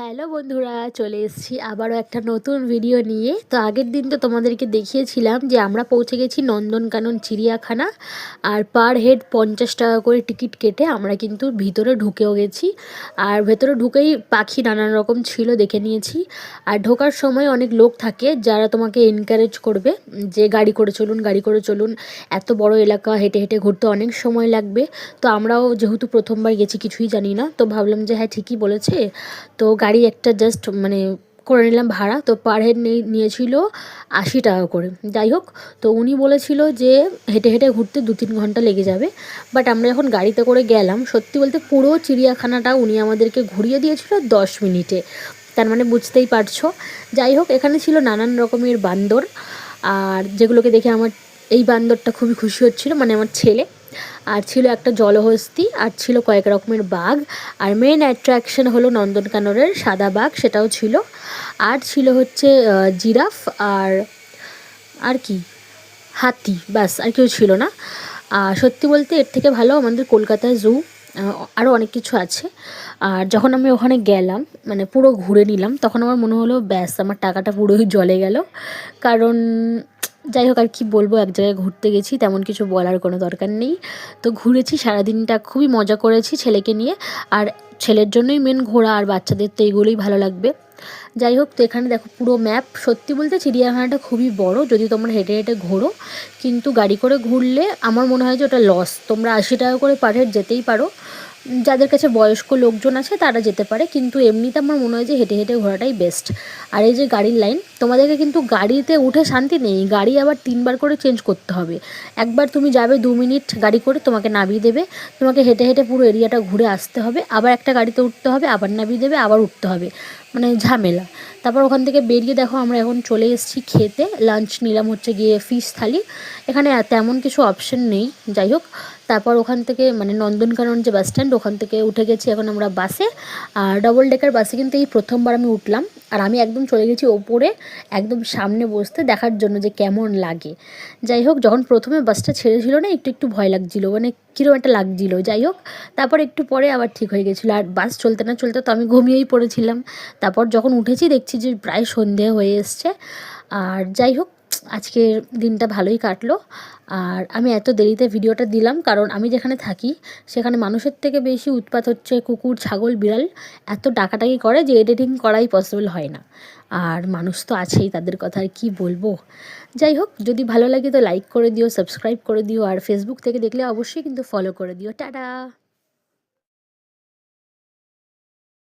Hello বন্ধুরা, চলে এসেছি আবারও একটা নতুন ভিডিও নিয়ে। তো আগের দিন তো তোমাদেরকে দেখিয়েছিলাম যে আমরা পৌঁছে গেছি নন্দনকানন চিড়িয়াখানা। আর পার হেড 50 টাকা করে টিকিট কেটে আমরা কিন্তু ভিতরে ঢুকেও গেছি। আর ভেতরে ঢুকেই পাখি নানান রকম ছিল, দেখে নিয়েছি। আর ঢোকার সময় অনেক লোক থাকে যারা তোমাকে এনকারেজ করবে যে গাড়ি করে চলুন, গাড়ি করে চলুন, এত বড় এলাকা, হেঁটে হেঁটে ঘুরতে অনেক সময় লাগবে। তো আমরাও যেহেতু প্রথমবার গেছি, কিছুই জানি না, তো ভাবলাম যে হ্যাঁ ঠিকই বলেছে। তো গাড়ি একটা জাস্ট করে নিলাম ভাড়া। তো পার হেড নিয়েছিল 80 টাকা করে। যাই হোক, তো উনি বলেছিল যে হেঁটে হেঁটে ঘুরতে 2-3 ঘন্টা লেগে যাবে। বাট আমরা যখন গাড়িতে করে গেলাম, সত্যি বলতে পুরো চিড়িয়াখানাটা উনি আমাদেরকে ঘুরিয়ে দিয়েছিল 10 মিনিটে। তার মানে বুঝতেই পারছো। যাই হোক, এখানে ছিল নানান রকমের বান্দর, আর যেগুলোকে দেখে আমার এই বান্দরটা খুবই খুশি হচ্ছিল, মানে আমার ছেলে। আর ছিল একটা জলহস্তী, আর ছিল কয়েক রকমের বাঘ। আর মেন অ্যাট্রাকশন হলো নন্দনকাননের সাদা বাঘ, সেটাও ছিল। আর ছিল হচ্ছে জিরাফ, আর আর কি হাতি, বাস আর কেউ ছিল না। আর সত্যি বলতে এর থেকে ভালো আমাদের কলকাতায় জু, আরও অনেক কিছু আছে। আর যখন আমি ওখানে গেলাম, মানে পুরো ঘুরে নিলাম, তখন আমার মনে হলো ব্যাস আমার টাকাটা পুরোই জলে গেল। কারণ যাই হোক, আর কি বলবো, এক জায়গায় ঘুরতে গেছি, তেমন কিছু বলার কোনো দরকার নেই। তো ঘুরেছি, সারাদিনটা খুবই মজা করেছি ছেলেকে নিয়ে। আর ছেলের জন্যই মেন ঘোরা, আর বাচ্চাদের তো এইগুলোই ভালো লাগবে। যাই হোক, তো এখানে দেখো পুরো ম্যাপ। সত্যি বলতে চিড়িয়াখানাটা খুবই বড়, যদি তোমরা হেঁটে হেঁটে ঘোরো। কিন্তু গাড়ি করে ঘুরলে আমার মনে হয় যে ওটা লস। তোমরা 80 টাকা করে পার হেড যেতেই পারো, যাদের কাছে বয়স্ক লোকজন আছে তারা যেতে পারে, কিন্তু এমনিতে আমার মনে হয় যে হেঁটে হেঁটে ঘোরাটাই বেস্ট। আর এই যে গাড়ির লাইন, তোমাদেরকে কিন্তু গাড়িতে উঠে শান্তি নেই, গাড়ি আবার 3বার করে চেঞ্জ করতে হবে। একবার তুমি যাবে 2 মিনিট গাড়ি করে, তোমাকে নামিয়ে দেবে, তোমাকে হেঁটে হেঁটে পুরো এরিয়াটা ঘুরে আসতে হবে, আবার একটা গাড়িতে উঠতে হবে, আবার নামিয়ে দেবে, আবার উঠতে হবে, মানে ঝামেলা। তারপর ওখান থেকে বেরিয়ে দেখো আমরা এখন চলে এসেছি খেতে। লাঞ্চ নিলাম হচ্ছে গিয়ে ফিশ থালি। এখানে তেমন কিছু অপশন নেই। যাই হোক, তারপর ওখান থেকে মানে নন্দনকানন যে বাস স্ট্যান্ড, ওখান থেকে উঠে গেছি এখন আমরা বাসে। আর ডবল ডেকার বাসে কিন্তু এই প্রথমবার আমি উঠলাম। আর আমি একদম চলে গেছি ওপরে, একদম সামনে বসতে, দেখার জন্য যে কেমন লাগে। যাই হোক, যখন প্রথমে বাসটা ছেড়েছিল না, একটু একটু ভয় লাগছিলো, মানে কীরকম একটা লাগছিলো। যাই হোক, তারপর একটু পরে আবার ঠিক হয়ে গেছিলো। আর বাস চলতে না চলতে তো আমি ঘুমিয়েই পড়েছিলাম। তারপর যখন উঠেছি দেখছি যে প্রায় সন্ধে হয়ে এসছে। আর যাই হোক, আজকের দিনটা ভালোই কাটলো। আর আমি এত দেরিতে ভিডিওটা দিলাম কারণ আমি যেখানে থাকি সেখানে মানুষের থেকে বেশি উৎপাত হচ্ছে কুকুর, ছাগল, বিড়াল। এত ডাকাডাকি করে যে এডিটিং করাই পসিবল হয় না। আর মানুষ তো আছেই, তাদের কথা আর কী বলবো। যাই হোক, যদি ভালো লাগে তো লাইক করে দিও, সাবস্ক্রাইব করে দিও, আর ফেসবুক থেকে দেখলে অবশ্যই কিন্তু ফলো করে দিও। টাটা।